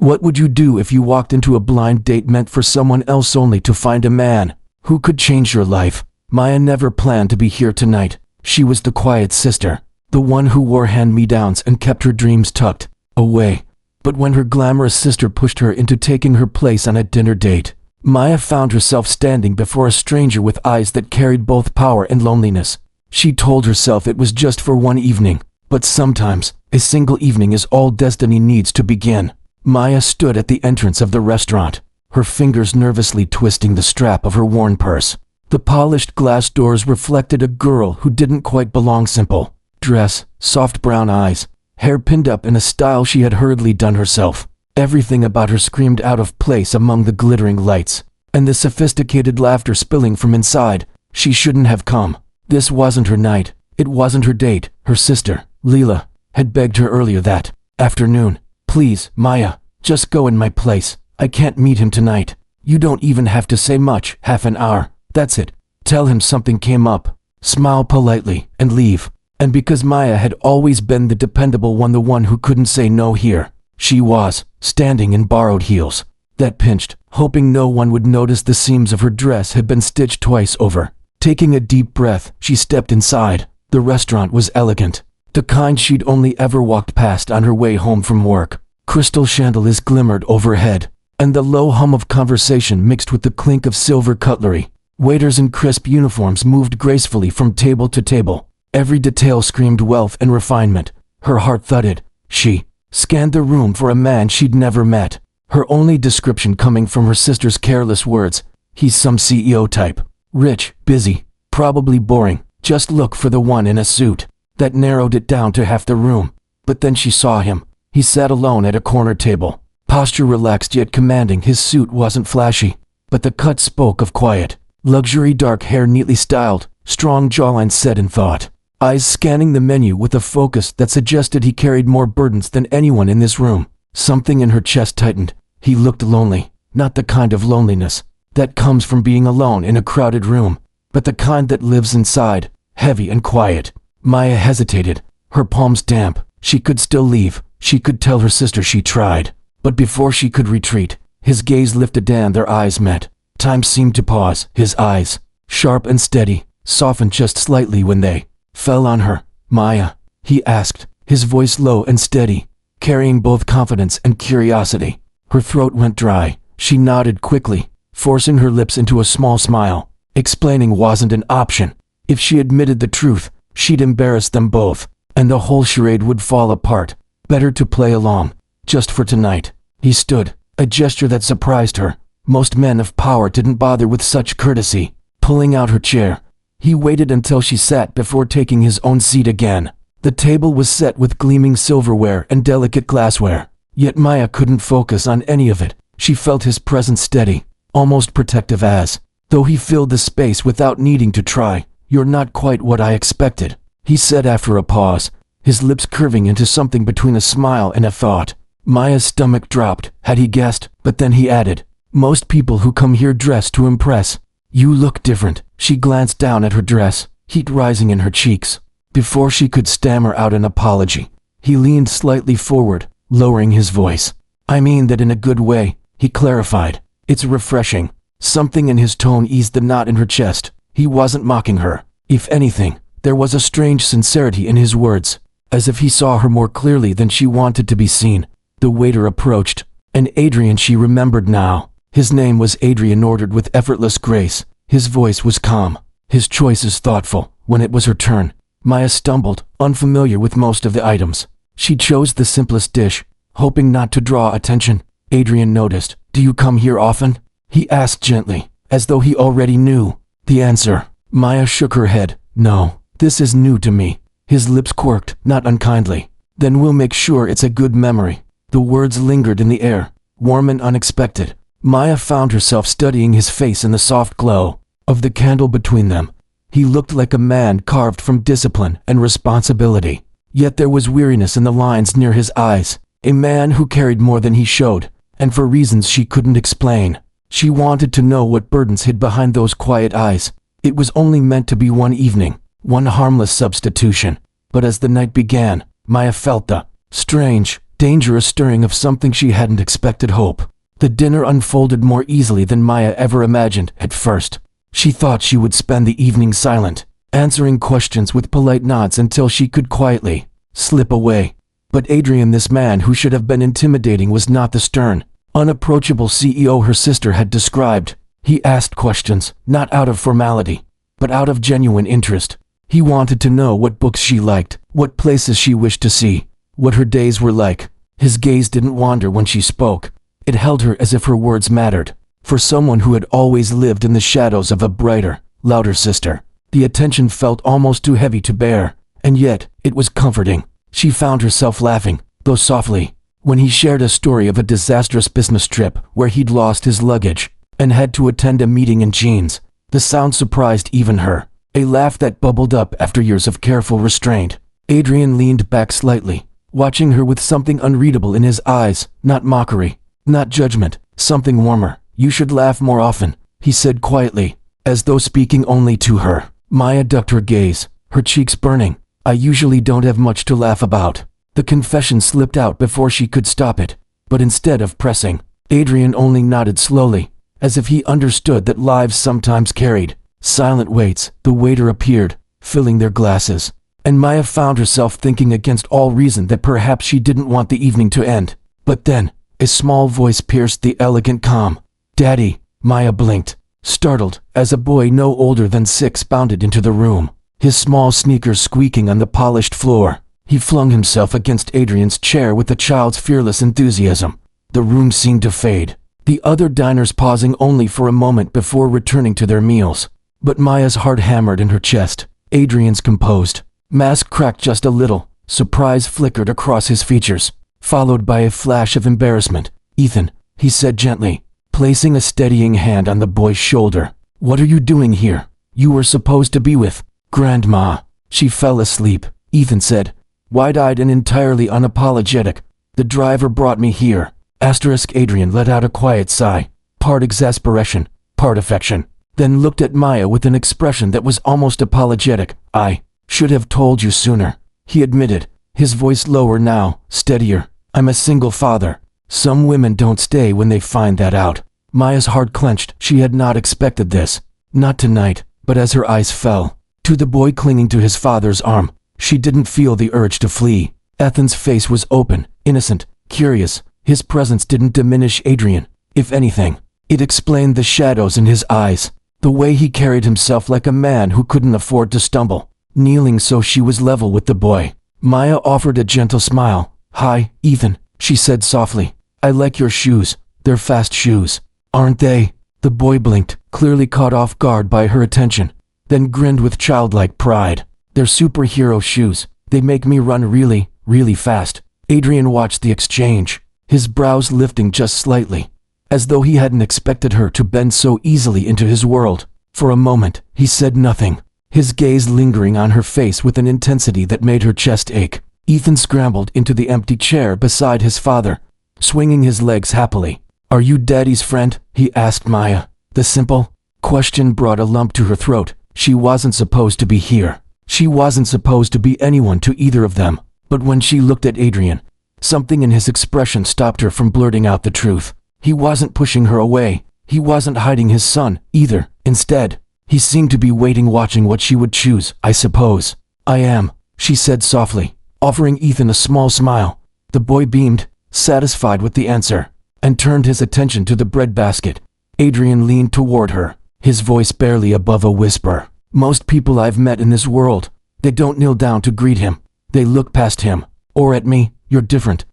What would you do if you walked into a blind date meant for someone else only to find a man who could change your life? Maya never planned to be here tonight. She was the quiet sister, the one who wore hand-me-downs and kept her dreams tucked away. But when her glamorous sister pushed her into taking her place on a dinner date, Maya found herself standing before a stranger with eyes that carried both power and loneliness. She told herself it was just for one evening, but sometimes a single evening is all destiny needs to begin. Maya stood at the entrance of the restaurant, her fingers nervously twisting the strap of her worn purse. The polished glass doors reflected a girl who didn't quite belong. Simple dress, soft brown eyes, hair pinned up in a style she had hurriedly done herself. Everything about her screamed out of place among the glittering lights, and the sophisticated laughter spilling from inside. She shouldn't have come. This wasn't her night. It wasn't her date. Her sister, Leela, had begged her earlier that afternoon. Please, Maya, just go in my place. I can't meet him tonight. You don't even have to say much. Half an hour. That's it. Tell him something came up. Smile politely and leave. And because Maya had always been the dependable one, the one who couldn't say no here, she was standing in borrowed heels that pinched, hoping no one would notice the seams of her dress had been stitched twice over. Taking a deep breath, she stepped inside. The restaurant was elegant, the kind she'd only ever walked past on her way home from work. Crystal chandeliers glimmered overhead, and the low hum of conversation mixed with the clink of silver cutlery. Waiters in crisp uniforms moved gracefully from table to table. Every detail screamed wealth and refinement. Her heart thudded. She scanned the room for a man she'd never met, her only description coming from her sister's careless words. He's some CEO type. Rich, busy, probably boring. Just look for the one in a suit. That narrowed it down to half the room. But then she saw him. He sat alone at a corner table. Posture relaxed yet commanding. His suit wasn't flashy, but the cut spoke of quiet. Luxury, dark hair neatly styled, strong jawline set in thought. Eyes scanning the menu with a focus that suggested he carried more burdens than anyone in this room. Something in her chest tightened. He looked lonely. Not the kind of loneliness that comes from being alone in a crowded room, but the kind that lives inside, heavy and quiet. Maya hesitated, her palms damp. She could still leave. She could tell her sister she tried. But before she could retreat, his gaze lifted and their eyes met. Time seemed to pause. His eyes, sharp and steady, softened just slightly when they fell on her. Maya, he asked, his voice low and steady, carrying both confidence and curiosity. Her throat went dry. She nodded quickly, forcing her lips into a small smile. Explaining wasn't an option. If she admitted the truth, she'd embarrass them both, and the whole charade would fall apart. Better to play along, just for tonight. He stood, a gesture that surprised her. Most men of power didn't bother with such courtesy. Pulling out her chair, he waited until she sat before taking his own seat again. The table was set with gleaming silverware and delicate glassware, yet Maya couldn't focus on any of it. She felt his presence steady, almost protective as though he filled the space without needing to try. You're not quite what I expected, he said after a pause, his lips curving into something between a smile and a thought. Maya's stomach dropped. Had he guessed? But then he added, most people who come here dress to impress. You look different. She glanced down at her dress, heat rising in her cheeks. Before she could stammer out an apology, he leaned slightly forward, lowering his voice. I mean that in a good way, he clarified. It's refreshing. Something in his tone eased the knot in her chest. He wasn't mocking her. If anything, there was a strange sincerity in his words, as if he saw her more clearly than she wanted to be seen. The waiter approached, and Adrian she remembered now. His name was Adrian, ordered with effortless grace. His voice was calm, his choices thoughtful. When it was her turn, Maya stumbled, unfamiliar with most of the items. She chose the simplest dish, hoping not to draw attention. Adrian noticed. Do you come here often? He asked gently, as though he already knew the answer. Maya shook her head. No, this is new to me. His lips quirked, not unkindly. Then we'll make sure it's a good memory. The words lingered in the air, warm and unexpected. Maya found herself studying his face in the soft glow of the candle between them. He looked like a man carved from discipline and responsibility. Yet there was weariness in the lines near his eyes. A man who carried more than he showed, and for reasons she couldn't explain. She wanted to know what burdens hid behind those quiet eyes. It was only meant to be one evening, one harmless substitution. But as the night began, Maya felt the strange danger, a stirring of something she hadn't expected, hope. The dinner unfolded more easily than Maya ever imagined at first. She thought she would spend the evening silent, answering questions with polite nods until she could quietly slip away. But Adrian, this man who should have been intimidating, was not the stern, unapproachable CEO her sister had described. He asked questions, not out of formality, but out of genuine interest. He wanted to know what books she liked, what places she wished to see, what her days were like. His gaze didn't wander when she spoke. It held her as if her words mattered. For someone who had always lived in the shadows of a brighter, louder sister, the attention felt almost too heavy to bear, and yet it was comforting. She found herself laughing, though softly, when he shared a story of a disastrous business trip where he'd lost his luggage and had to attend a meeting in jeans. The sound surprised even her, a laugh that bubbled up after years of careful restraint. Adrian leaned back slightly, watching her with something unreadable in his eyes, not mockery, not judgment, something warmer. "You should laugh more often," he said quietly, as though speaking only to her. Maya ducked her gaze, her cheeks burning. "I usually don't have much to laugh about." The confession slipped out before she could stop it, but instead of pressing, Adrian only nodded slowly, as if he understood that lives sometimes carried silent weights. The waiter appeared, filling their glasses, and Maya found herself thinking against all reason that perhaps she didn't want the evening to end. But then, a small voice pierced the elegant calm. "Daddy!" Maya blinked, startled, as a boy no older than 6 bounded into the room, his small sneakers squeaking on the polished floor. He flung himself against Adrian's chair with a child's fearless enthusiasm. The room seemed to fade, the other diners pausing only for a moment before returning to their meals. But Maya's heart hammered in her chest. Adrian's composed mask cracked just a little. Surprise flickered across his features, followed by a flash of embarrassment. "Ethan," he said gently, placing a steadying hand on the boy's shoulder. "What are you doing here? You were supposed to be with Grandma." "She fell asleep," Ethan said, wide-eyed and entirely unapologetic. "The driver brought me here." Adrian let out a quiet sigh, part exasperation, part affection, then looked at Maya with an expression that was almost apologetic. "I should have told you sooner," he admitted, his voice lower now, steadier. "I'm a single father. Some women don't stay when they find that out." Maya's heart clenched. She had not expected this. Not tonight, but as her eyes fell to the boy clinging to his father's arm, she didn't feel the urge to flee. Ethan's face was open, innocent, curious. His presence didn't diminish Adrian. If anything, it explained the shadows in his eyes, the way he carried himself like a man who couldn't afford to stumble. Kneeling so she was level with the boy, Maya offered a gentle smile. "Hi, Ethan," she said softly. "I like your shoes. They're fast shoes, aren't they?" The boy blinked, clearly caught off guard by her attention, then grinned with childlike pride. "They're superhero shoes. They make me run really, really fast." Adrian watched the exchange, his brows lifting just slightly, as though he hadn't expected her to bend so easily into his world. For a moment, he said nothing, his gaze lingering on her face with an intensity that made her chest ache. Ethan scrambled into the empty chair beside his father, swinging his legs happily. "Are you Daddy's friend?" he asked Maya. The simple question brought a lump to her throat. She wasn't supposed to be here. She wasn't supposed to be anyone to either of them. But when she looked at Adrian, something in his expression stopped her from blurting out the truth. He wasn't pushing her away. He wasn't hiding his son, either. Instead, he seemed to be waiting, watching what she would choose. "I suppose I am," she said softly, offering Ethan a small smile. The boy beamed, satisfied with the answer, and turned his attention to the breadbasket. Adrian leaned toward her, his voice barely above a whisper. "Most people I've met in this world, they don't kneel down to greet him. They look past him. Or at me. You're different."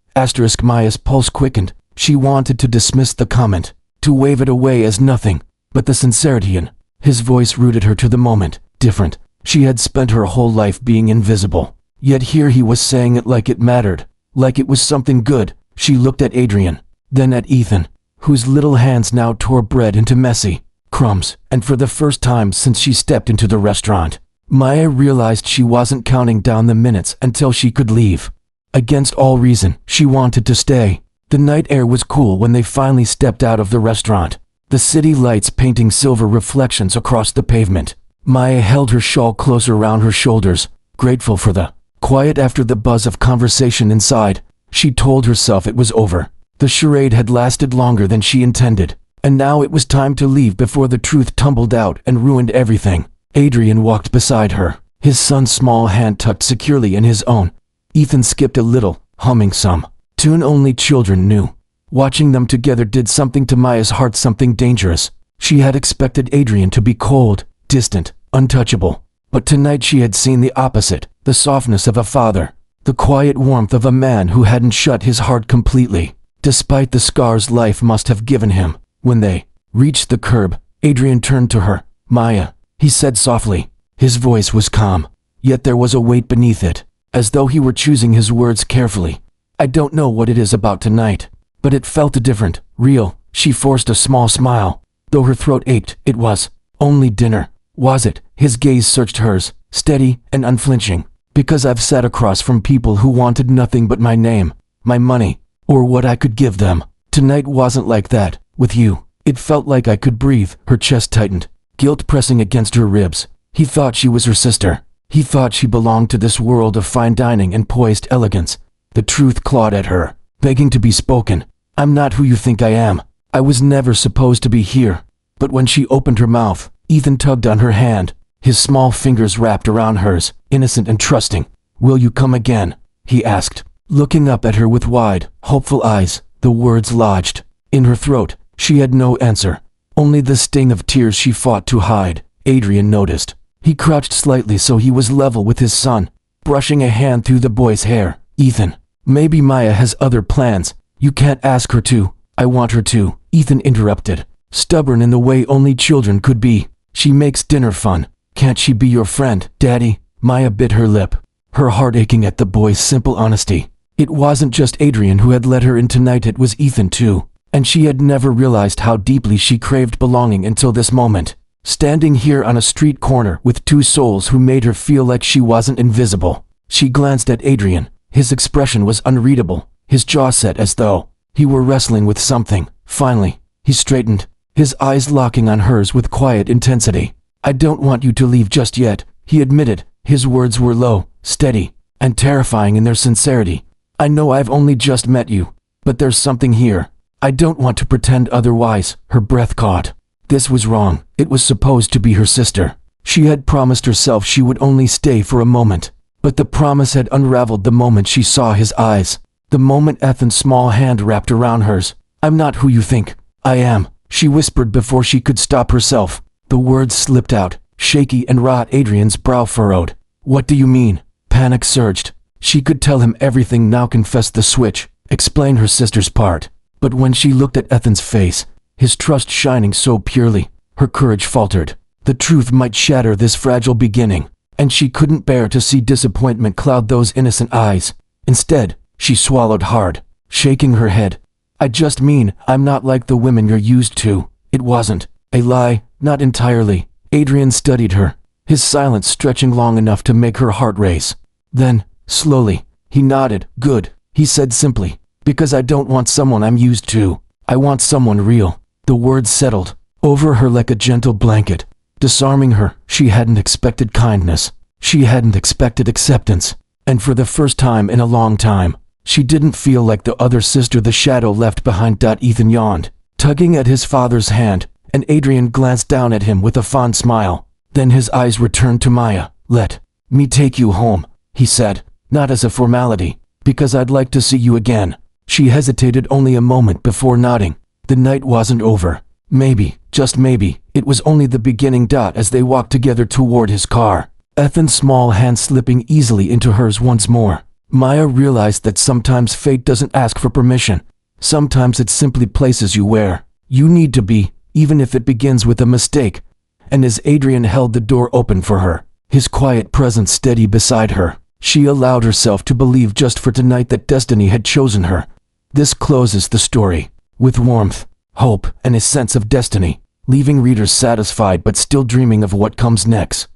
Maya's pulse quickened. She wanted to dismiss the comment, to wave it away as nothing, but the sincerity in his voice rooted her to the moment. Different. She had spent her whole life being invisible. Yet here he was saying it like it mattered, like it was something good. She looked at Adrian, then at Ethan, whose little hands now tore bread into messy crumbs, and for the first time since she stepped into the restaurant, Maya realized she wasn't counting down the minutes until she could leave. Against all reason, she wanted to stay. The night air was cool when they finally stepped out of the restaurant, the city lights painting silver reflections across the pavement. Maya held her shawl closer around her shoulders, grateful for the quiet after the buzz of conversation inside. She told herself it was over. The charade had lasted longer than she intended, and now it was time to leave before the truth tumbled out and ruined everything. Adrian walked beside her, his son's small hand tucked securely in his own. Ethan skipped a little, humming some tune only children knew. Watching them together did something to Maya's heart, something dangerous. She had expected Adrian to be cold, distant, untouchable. But tonight she had seen the opposite, the softness of a father, the quiet warmth of a man who hadn't shut his heart completely, despite the scars life must have given him. When they reached the curb, Adrian turned to her. "Maya," he said softly. His voice was calm, yet there was a weight beneath it, as though he were choosing his words carefully. "I don't know what it is about tonight, but it felt different, real." She forced a small smile, though her throat ached. "It was only dinner, was it?" His gaze searched hers, steady and unflinching. "Because I've sat across from people who wanted nothing but my name, my money, or what I could give them. Tonight wasn't like that. With you, it felt like I could breathe." Her chest tightened, guilt pressing against her ribs. He thought she was her sister. He thought she belonged to this world of fine dining and poised elegance. The truth clawed at her, begging to be spoken. "I'm not who you think I am. I was never supposed to be here." But when she opened her mouth, Ethan tugged on her hand, his small fingers wrapped around hers, innocent and trusting. "Will you come again?" he asked, looking up at her with wide, hopeful eyes. The words lodged in her throat. She had no answer, only the sting of tears she fought to hide. Adrian noticed. He crouched slightly so he was level with his son, brushing a hand through the boy's hair. "Ethan, maybe Maya has other plans. You can't ask her to." "I want her to," Ethan interrupted, stubborn in the way only children could be. "She makes dinner fun. Can't she be your friend, Daddy?" Maya bit her lip, her heart aching at the boy's simple honesty. It wasn't just Adrian who had let her in tonight, it was Ethan too, and she had never realized how deeply she craved belonging until this moment. Standing here on a street corner with two souls who made her feel like she wasn't invisible. She glanced at Adrian. His expression was unreadable, his jaw set as though he were wrestling with something. Finally, he straightened, his eyes locking on hers with quiet intensity. "I don't want you to leave just yet," he admitted. His words were low, steady, and terrifying in their sincerity. "I know I've only just met you, but there's something here. I don't want to pretend otherwise." Her breath caught. This was wrong. It was supposed to be her sister. She had promised herself she would only stay for a moment, but the promise had unraveled the moment she saw his eyes. The moment Ethan's small hand wrapped around hers. "I'm not who you think I am," she whispered before she could stop herself. The words slipped out, shaky and raw. Adrian's brow furrowed. "What do you mean?" Panic surged. She could tell him everything now, confess the switch, explain her sister's part. But when she looked at Ethan's face, his trust shining so purely, her courage faltered. The truth might shatter this fragile beginning, and she couldn't bear to see disappointment cloud those innocent eyes. Instead, she swallowed hard, shaking her head. "I just mean, I'm not like the women you're used to." It wasn't a lie, not entirely. Adrian studied her, his silence stretching long enough to make her heart race. Then, slowly, he nodded. "Good," he said simply. "Because I don't want someone I'm used to. I want someone real." The words settled over her like a gentle blanket, disarming her. She hadn't expected kindness. She hadn't expected acceptance. And for the first time in a long time, she didn't feel like the other sister the shadow left behind. Ethan yawned, tugging at his father's hand, and Adrian glanced down at him with a fond smile. Then his eyes returned to Maya. "Let me take you home," he said, "not as a formality, because I'd like to see you again." She hesitated only a moment before nodding. The night wasn't over. Maybe, just maybe, it was only the beginning. As they walked together toward his car, Ethan's small hand slipping easily into hers once more, Maya realized that sometimes fate doesn't ask for permission. Sometimes it simply places you where you need to be, even if it begins with a mistake. And as Adrian held the door open for her, his quiet presence steady beside her, she allowed herself to believe just for tonight that destiny had chosen her. This closes the story, with warmth, hope, and a sense of destiny, leaving readers satisfied but still dreaming of what comes next.